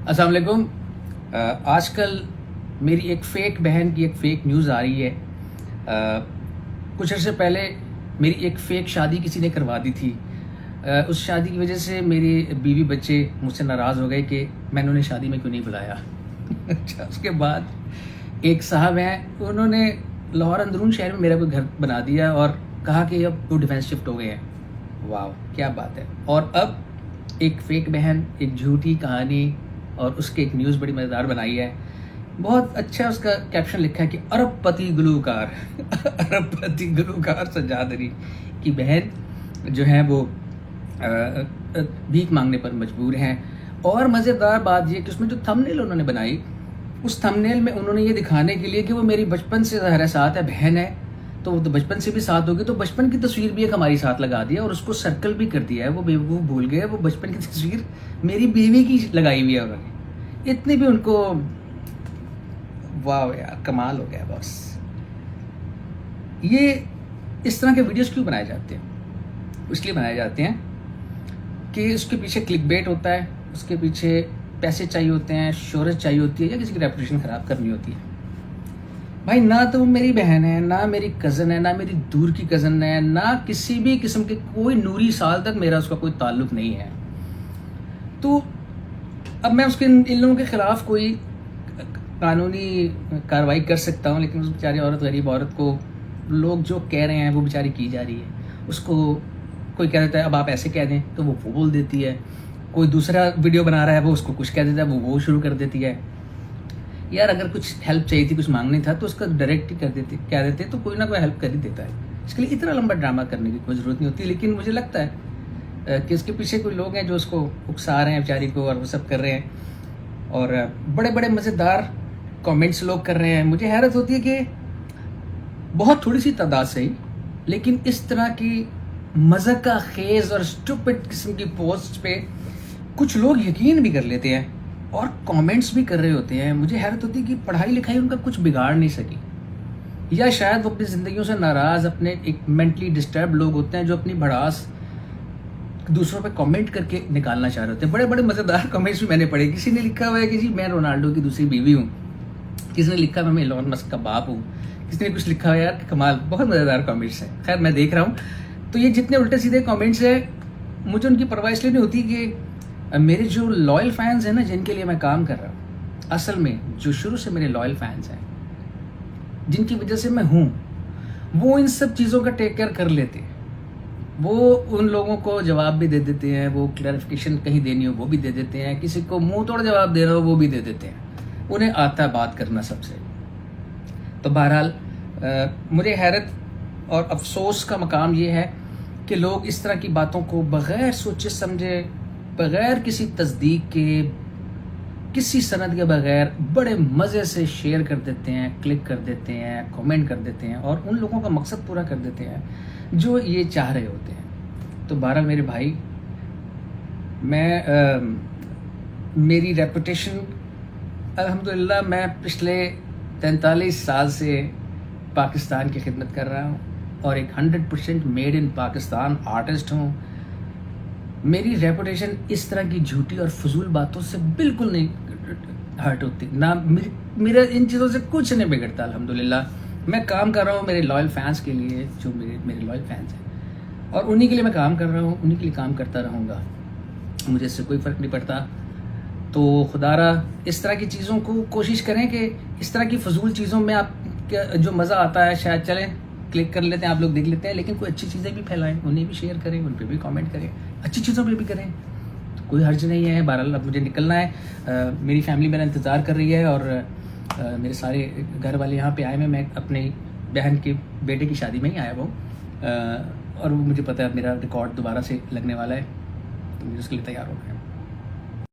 السلام علیکم. آج کل میری ایک فیک بہن کی ایک فیک نیوز آ رہی ہے. کچھ عرصے پہلے میری ایک فیک شادی کسی نے کروا دی تھی. اس شادی کی وجہ سے میری بیوی بچے مجھ سے ناراض ہو گئے کہ میں نے انہیں شادی میں کیوں نہیں بلایا. اچھا، اس کے بعد ایک صاحب ہیں، انہوں نے لاہور اندرون شہر میں میرا کوئی گھر بنا دیا اور کہا کہ اب وہ ڈیفینس شفٹ ہو گئے ہیں. واو، کیا بات ہے. اور اب ایک فیک بہن، ایک جھوٹی کہانی اور اس کے ایک نیوز بڑی مزیدار بنائی ہے. بہت اچھا اس کا کیپشن لکھا ہے کہ ارب پتی گلوکار ارب پتی گلوکار سجاد علی کی بہن جو ہیں وہ بھیک مانگنے پر مجبور ہیں. اور مزیدار بات یہ کہ اس میں جو تھمبنیل انہوں نے بنائی، اس تھمبنیل میں انہوں نے یہ دکھانے کے لیے کہ وہ میری بچپن سے ظاہر ساتھ ہے، بہن ہے تو وہ تو بچپن سے بھی ساتھ ہوگی، تو بچپن کی تصویر بھی ایک ہماری ساتھ لگا دیا اور اس کو سرکل بھی کر دیا ہے. وہ بھول گئے وہ بچپن کی تصویر میری بیوی کی لگائی ہوئی ہے انہوں نے. اتنی بھی ان کو واو یار، کمال ہو گیا. بس یہ اس طرح کے ویڈیوز کیوں بنائے جاتے ہیں؟ اس لیے بنائے جاتے ہیں کہ اس کے پیچھے کلک بیٹ ہوتا ہے، اس کے پیچھے پیسے چاہیے ہوتے ہیں، شہرت چاہیے ہوتی ہے، یا کسی کی ریپوٹیشن خراب کرنی ہوتی ہے. بھائی نہ تو وہ میری بہن ہے، نہ میری کزن ہے، نہ میری دور کی کزن ہے، نہ کسی بھی قسم کے کوئی نوری سال تک میرا اس کا کوئی تعلق نہیں ہے. تو اب میں اس کے ان لوگوں کے خلاف کوئی قانونی کارروائی کر سکتا ہوں، لیکن اس بیچاری عورت، غریب عورت کو لوگ جو کہہ رہے ہیں وہ بیچاری کی جا رہی ہے. اس کو کوئی کہہ دیتا ہے اب آپ ایسے کہہ دیں تو وہ بول دیتی ہے. کوئی دوسرا ویڈیو بنا رہا ہے وہ اس کو کچھ کہہ دیتا ہے وہ شروع کر دیتی ہے. یار اگر کچھ ہیلپ چاہیے تھی، کچھ مانگنی تھا تو اس کا ڈائریکٹ ہی کہہ دیتے تو کوئی نہ کوئی ہیلپ کر ہی دیتا ہے. اس کے لیے اتنا لمبا ڈرامہ کرنے کی کوئی ضرورت نہیں ہوتی. لیکن مجھے لگتا ہے کہ اس کے پیچھے کوئی لوگ ہیں جو اس کو اکسا رہے ہیں بیچاری کو، اور وہ سب کر رہے ہیں اور بڑے بڑے مزیدار کامنٹس لوگ کر رہے ہیں. مجھے حیرت ہوتی ہے کہ بہت تھوڑی سی تعداد سے ہی، لیکن اس طرح کی مذاقہ خیز اور اسٹوپڈ قسم کی پوسٹ پہ کچھ لوگ یقین بھی کر لیتے ہیں اور کامنٹس بھی کر رہے ہوتے ہیں. مجھے حیرت ہوتی ہے کہ پڑھائی لکھائی ان کا کچھ بگاڑ نہیں سکی، یا شاید وہ اپنی زندگیوں سے ناراض، اپنے ایک مینٹلی ڈسٹرب لوگ ہوتے ہیں جو اپنی بھڑاس دوسروں پہ کامنٹ کر کے نکالنا چاہ رہے ہوتے ہیں. بڑے بڑے مزیدار کامنٹس بھی میں نے پڑھے. کسی نے لکھا ہوا ہے کہ جی میں رونالڈو کی دوسری بیوی ہوں، کسی نے لکھا میں ایلون مسک کا باپ ہوں، کسی نے کچھ لکھا ہوا ہے. یار کمال، بہت مزیدار کامنٹس ہیں. خیر میں دیکھ رہا ہوں تو یہ جتنے الٹے سیدھے کامنٹس ہیں مجھے ان کی پرواہ اس لیے نہیں ہوتی کہ میرے جو لائل فینس ہیں نا، جن کے لیے میں کام کر رہا ہوں، اصل میں جو شروع سے میرے لائل فینس ہیں جن کی وجہ سے میں ہوں، وہ ان سب چیزوں کا ٹیک کیئر کر لیتے ہیں. وہ ان لوگوں کو جواب بھی دے دیتے ہیں، وہ کلیریفیکیشن کہیں دینی ہو وہ بھی دے دیتے ہیں، کسی کو منہ توڑ جواب دے رہا ہو وہ بھی دے دیتے ہیں. انہیں آتا ہے بات کرنا سب سے. تو بہرحال مجھے حیرت اور افسوس کا مقام یہ ہے کہ لوگ اس طرح کی باتوں کو بغیر سوچے سمجھے، بغیر کسی تصدیق کے، کسی سند کے بغیر بڑے مزے سے شیئر کر دیتے ہیں، کلک کر دیتے ہیں، کامنٹ کر دیتے ہیں اور ان لوگوں کا مقصد پورا کر دیتے ہیں جو یہ چاہ رہے ہوتے ہیں. تو بہرحال میرے بھائی، میں میری ریپوٹیشن الحمدللہ، میں پچھلے 43 سال سے پاکستان کی خدمت کر رہا ہوں اور ایک 100% میڈ ان پاکستان آرٹسٹ ہوں. میری ریپوٹیشن اس طرح کی جھوٹی اور فضول باتوں سے بالکل نہیں ہرٹ ہوتی، نہ میرا ان چیزوں سے کچھ نہیں بگڑتا. الحمدللہ میں کام کر رہا ہوں میرے لائل فینس کے لیے، جو میرے لائل فینس ہیں، اور انہی کے لیے میں کام کر رہا ہوں، انہی کے لیے کام کرتا رہوں گا. مجھے اس سے کوئی فرق نہیں پڑتا. تو خدا را اس طرح کی چیزوں کو کوشش کریں کہ اس طرح کی فضول چیزوں میں آپ کا جو مزہ آتا ہے شاید چلیں کلک کر لیتے ہیں، آپ لوگ دیکھ لیتے ہیں، لیکن کوئی اچھی چیزیں بھی پھیلائیں، انہیں بھی شیئر کریں، ان پہ بھی کامنٹ کریں، اچھی چیزوں پہ بھی کریں. تو کوئی حرج نہیں ہے. بہرحال اب مجھے نکلنا ہے. میری فیملی میرا انتظار کر رہی ہے اور میرے سارے گھر والے یہاں پہ آئے ہیں. میں اپنی بہن کے بیٹے کی شادی میں ہی آیا ہوں اور وہ مجھے پتہ ہے میرا ریکارڈ دوبارہ سے لگنے والا ہے، تو مجھے اس کے لیے تیار ہو گیا.